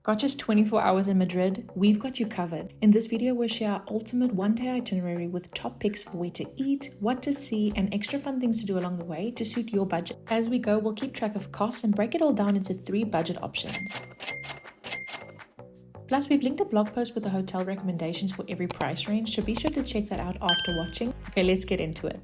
Got just 24 hours in Madrid? We've got you covered. In this video, we'll share our ultimate one-day itinerary with top picks for where to eat, what to see, and extra fun things to do along the way to suit your budget. As we go, we'll keep track of costs and break it all down into 3 budget options. Plus, we've linked a blog post with the hotel recommendations for every price range, so be sure to check that out after watching. Okay, let's get into it.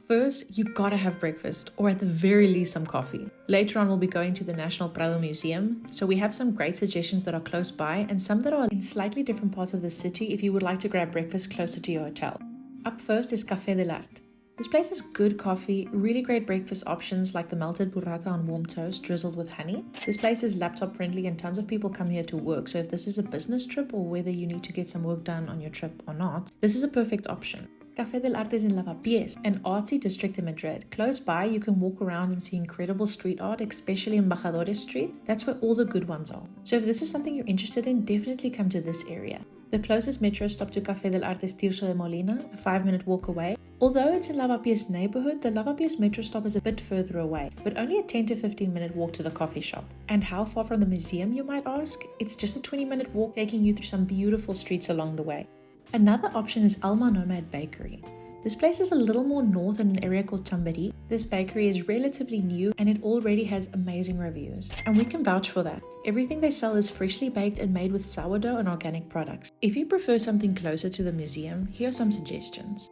First, you gotta have breakfast, or at the very least some coffee. Later on, we'll be going to the National Prado Museum, so we have some great suggestions that are close by and some that are in slightly different parts of the city if you would like to grab breakfast closer to your hotel. Up first is Café del Arte. This place has good coffee, really great breakfast options like the melted burrata on warm toast drizzled with honey. This place is laptop friendly and tons of people come here to work, so if this is a business trip or whether you need to get some work done on your trip or not, this is a perfect option. Café del Arte is in Lavapiés, an artsy district in Madrid. Close by, you can walk around and see incredible street art, especially in Embajadores Street. That's where all the good ones are. So if this is something you're interested in, definitely come to this area. The closest metro stop to Café del Arte is Tirso de Molina, a 5-minute walk away. Although it's in Lavapiés neighborhood, the Lavapiés metro stop is a bit further away, but only a 10 to 15 minute walk to the coffee shop. And how far from the museum, you might ask? It's just a 20-minute walk taking you through some beautiful streets along the way. Another option is Alma Nomad Bakery. This place is a little more north in an area called Chamberí. This bakery is relatively new and it already has amazing reviews. And we can vouch for that. Everything they sell is freshly baked and made with sourdough and organic products. If you prefer something closer to the museum, here are some suggestions.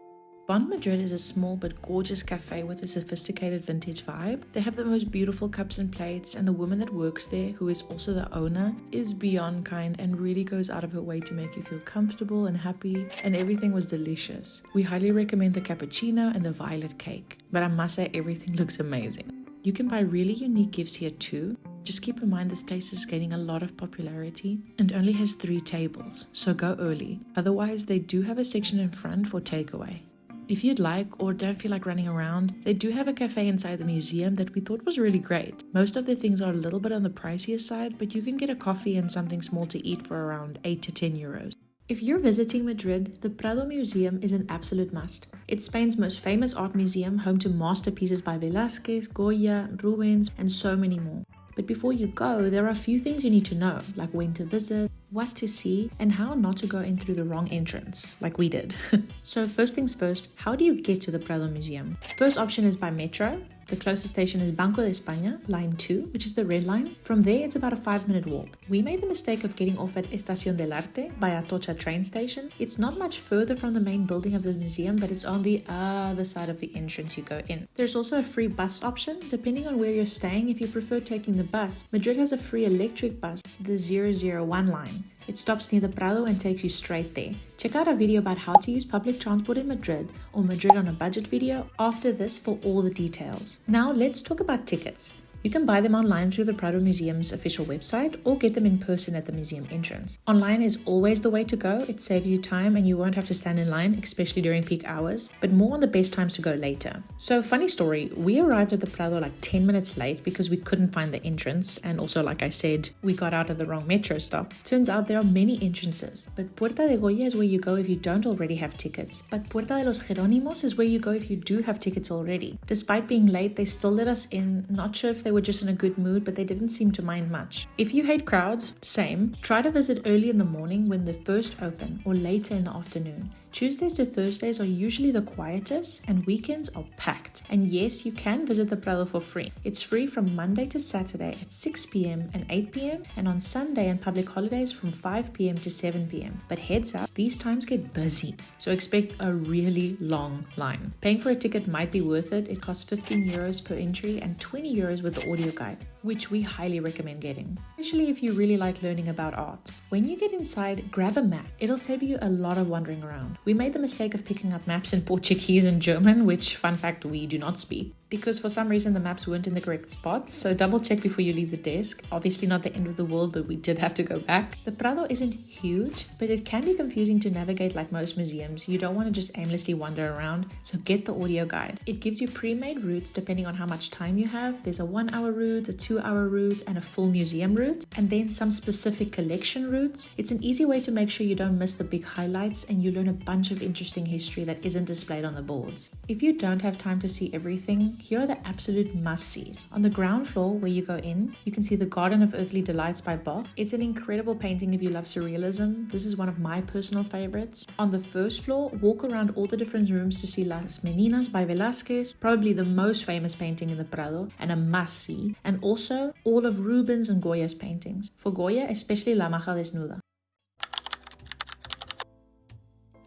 Bon Madrid is a small but gorgeous cafe with a sophisticated vintage vibe. They have the most beautiful cups and plates, and the woman that works there, who is also the owner, is beyond kind and really goes out of her way to make you feel comfortable and happy, and everything was delicious. We highly recommend the cappuccino and the violet cake, but I must say everything looks amazing. You can buy really unique gifts here too. Just keep in mind this place is gaining a lot of popularity and only has 3 tables, so go early. Otherwise, they do have a section in front for takeaway. If you'd like or don't feel like running around, they do have a cafe inside the museum that we thought was really great. Most of the things are a little bit on the pricier side, but you can get a coffee and something small to eat for around 8 to 10 euros. If you're visiting Madrid, the Prado Museum is an absolute must. It's Spain's most famous art museum, home to masterpieces by Velázquez, Goya, Rubens, and so many more. But before you go, there are a few things you need to know, like when to visit, what to see, and how not to go in through the wrong entrance, like we did. So first things first, how do you get to the Prado Museum? First option is by metro. The closest station is Banco de España, line 2, which is the red line. From there, it's about a 5-minute walk. We made the mistake of getting off at Estación del Arte by Atocha train station. It's not much further from the main building of the museum, but it's on the other side of the entrance you go in. There's also a free bus option, depending on where you're staying. If you prefer taking the bus, Madrid has a free electric bus, the 001 line. It stops near the Prado and takes you straight there. Check out our video about how to use public transport in Madrid or Madrid on a budget video after this for all the details. Now let's talk about tickets. You can buy them online through the Prado Museum's official website or get them in person at the museum entrance. Online is always the way to go. It saves you time and you won't have to stand in line, especially during peak hours, but more on the best times to go later. So funny story, we arrived at the Prado like 10 minutes late because we couldn't find the entrance, and also like I said, we got out of the wrong metro stop. Turns out there are many entrances, but Puerta de Goya is where you go if you don't already have tickets, but Puerta de los Jerónimos is where you go if you do have tickets already. Despite being late, they still let us in. Not sure if they were just in a good mood, but they didn't seem to mind much. If you hate crowds, same. Try to visit early in the morning when they first open or later in the afternoon. Tuesdays to Thursdays are usually the quietest and weekends are packed. And yes, you can visit the Prado for free. It's free from Monday to Saturday at 6 p.m. and 8 p.m. and on Sunday and public holidays from 5 p.m. to 7 p.m. But heads up, these times get busy, so expect a really long line. Paying for a ticket might be worth it. It costs 15 euros per entry and 20 euros with the audio guide, which we highly recommend getting, especially if you really like learning about art. When you get inside, grab a map. It'll save you a lot of wandering around. We made the mistake of picking up maps in Portuguese and German, which, fun fact, we do not speak, because for some reason the maps weren't in the correct spots, so double check before you leave the desk. Obviously not the end of the world, but we did have to go back. The Prado isn't huge, but it can be confusing to navigate like most museums. You don't want to just aimlessly wander around, so get the audio guide. It gives you pre-made routes depending on how much time you have. There's a 1-hour route, a 2-hour route, and a full museum route, and then some specific collection routes. It's an easy way to make sure you don't miss the big highlights and you learn a bunch of interesting history that isn't displayed on the boards. If you don't have time to see everything, here are the absolute must-sees. On the ground floor, where you go in, you can see the Garden of Earthly Delights by Bach. It's an incredible painting if you love surrealism. This is one of my personal favorites. On the first floor, walk around all the different rooms to see Las Meninas by Velázquez, probably the most famous painting in the Prado and a must-see, and also all of Rubens and Goya's paintings. For Goya, especially La Maja Desnuda.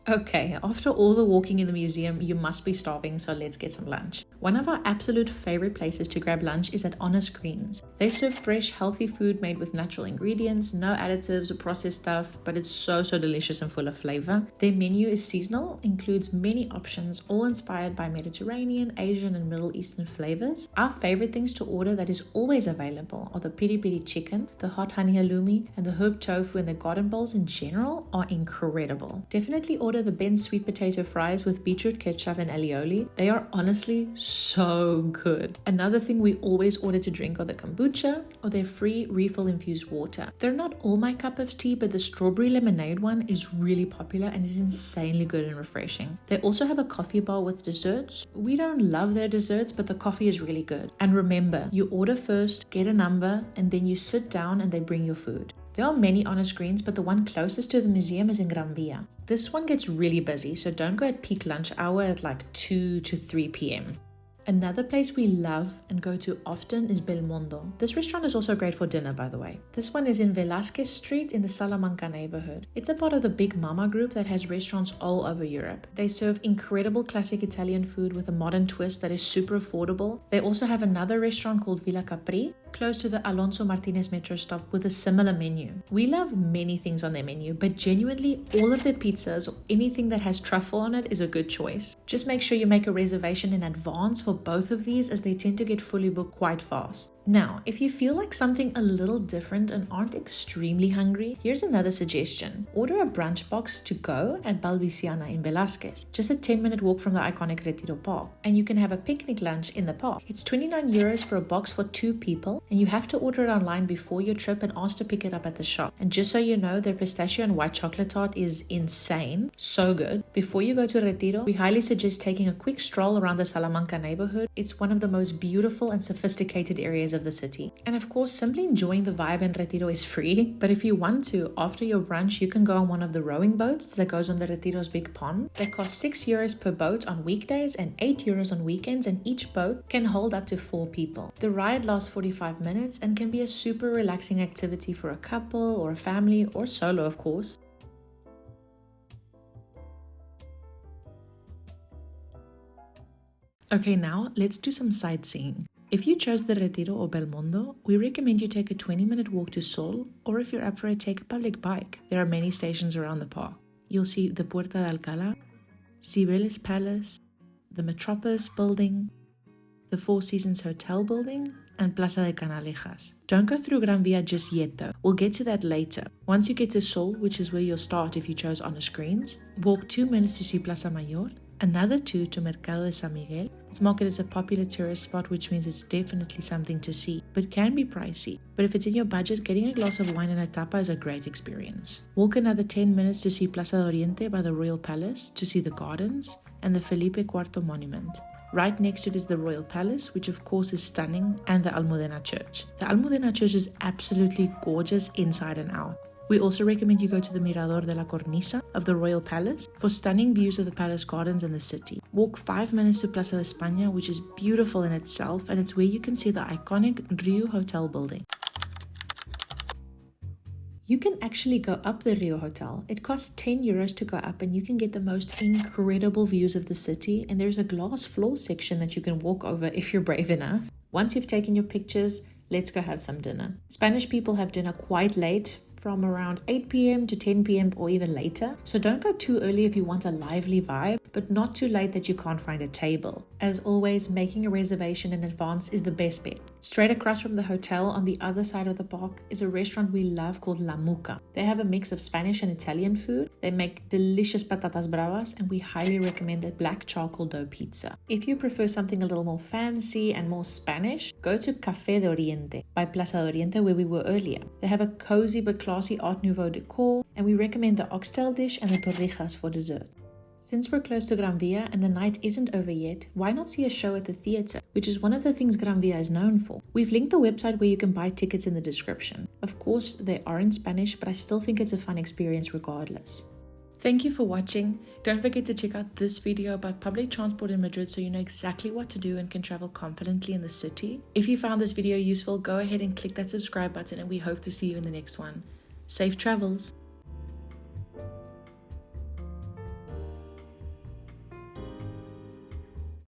Okay, after all the walking in the museum, you must be starving, so let's get some lunch. One of our absolute favorite places to grab lunch is at Honest Greens. They serve fresh, healthy food made with natural ingredients, no additives or processed stuff, but it's so delicious and full of flavor. Their menu is seasonal, includes many options, all inspired by Mediterranean, Asian, and Middle Eastern flavors. Our favorite things to order that is always available are the piri piri chicken, the hot honey halloumi, and the herb tofu, and the garden bowls in general are incredible. Definitely order the Ben's sweet potato fries with beetroot ketchup and alioli. They are honestly so good. Another thing we always order to drink are the kombucha or their free refill infused water. They're not all my cup of tea, but the strawberry lemonade one is really popular and is insanely good and refreshing. They also have a coffee bar with desserts. We don't love their desserts, but the coffee is really good. And remember, you order first, get a number, and then you sit down and they bring your food. There are many Honest Greens, but the one closest to the museum is in Gran Via. This one gets really busy, so don't go at peak lunch hour at like 2 to 3 p.m. Another place we love and go to often is Belmondo. This restaurant is also great for dinner, by the way. This one is in Velázquez Street in the Salamanca neighborhood. It's a part of the Big Mama group that has restaurants all over Europe. They serve incredible classic Italian food with a modern twist that is super affordable. They also have another restaurant called Villa Capri, close to the Alonso Martinez metro stop, with a similar menu. We love many things on their menu, but genuinely all of their pizzas or anything that has truffle on it is a good choice. Just make sure you make a reservation in advance for both of these, as they tend to get fully booked quite fast. Now, if you feel like something a little different and aren't extremely hungry, here's another suggestion. Order a brunch box to go at Balbiciana in Velázquez, just a 10-minute walk from the iconic Retiro Park, and you can have a picnic lunch in the park. It's 29 euros for a box for 2 people, and you have to order it online before your trip and ask to pick it up at the shop. And just so you know, their pistachio and white chocolate tart is insane, so good. Before you go to Retiro, we highly suggest taking a quick stroll around the Salamanca neighborhood. It's one of the most beautiful and sophisticated areas of the city. And of course, simply enjoying the vibe in Retiro is free, but if you want to, after your brunch, you can go on one of the rowing boats that goes on the Retiro's big pond. They cost 6 euros per boat on weekdays and 8 euros on weekends, and each boat can hold up to 4 people. The ride lasts 45 minutes and can be a super relaxing activity for a couple or a family, or solo of course. Okay, now let's do some sightseeing. If you chose the Retiro or Belmondo, we recommend you take a 20-minute walk to Sol, or if you're up for it, take a public bike. There are many stations around the park. You'll see the Puerta de Alcalá, Cibeles Palace, the Metropolis building, the Four Seasons Hotel building, and Plaza de Canalejas. Don't go through Gran Via just yet though. We'll get to that later. Once you get to Sol, which is where you'll start if you chose Honest Greens, walk 2 minutes to see Plaza Mayor, another 2 to Mercado de San Miguel. This market is a popular tourist spot, which means it's definitely something to see, but can be pricey. But if it's in your budget, getting a glass of wine and a tapa is a great experience. Walk another 10 minutes to see Plaza de Oriente by the Royal Palace, to see the gardens, and the Felipe IV monument. Right next to it is the Royal Palace, which of course is stunning, and the Almudena Church. The Almudena Church is absolutely gorgeous inside and out. We also recommend you go to the Mirador de la Cornisa of the Royal Palace for stunning views of the palace gardens and the city. Walk 5 minutes to Plaza de España, which is beautiful in itself, and it's where you can see the iconic Rio Hotel building. You can actually go up the Rio Hotel. It costs 10 euros to go up, and you can get the most incredible views of the city, and there's a glass floor section that you can walk over if you're brave enough. Once you've taken your pictures, let's go have some dinner. Spanish people have dinner quite late, from around 8 p.m. to 10 p.m. or even later. So don't go too early if you want a lively vibe, but not too late that you can't find a table. As always, making a reservation in advance is the best bet. Straight across from the hotel on the other side of the park is a restaurant we love called La Muca. They have a mix of Spanish and Italian food. They make delicious patatas bravas, and we highly recommend their black charcoal dough pizza. If you prefer something a little more fancy and more Spanish, go to Café de Oriente by Plaza de Oriente, where we were earlier. They have a cozy but classy Art Nouveau decor, and we recommend the oxtail dish and the torrijas for dessert. Since we're close to Gran Via and the night isn't over yet, why not see a show at the theatre, which is one of the things Gran Via is known for? We've linked the website where you can buy tickets in the description. Of course, they are in Spanish, but I still think it's a fun experience regardless. Thank you for watching. Don't forget to check out this video about public transport in Madrid so you know exactly what to do and can travel confidently in the city. If you found this video useful, go ahead and click that subscribe button and we hope to see you in the next one. Safe travels!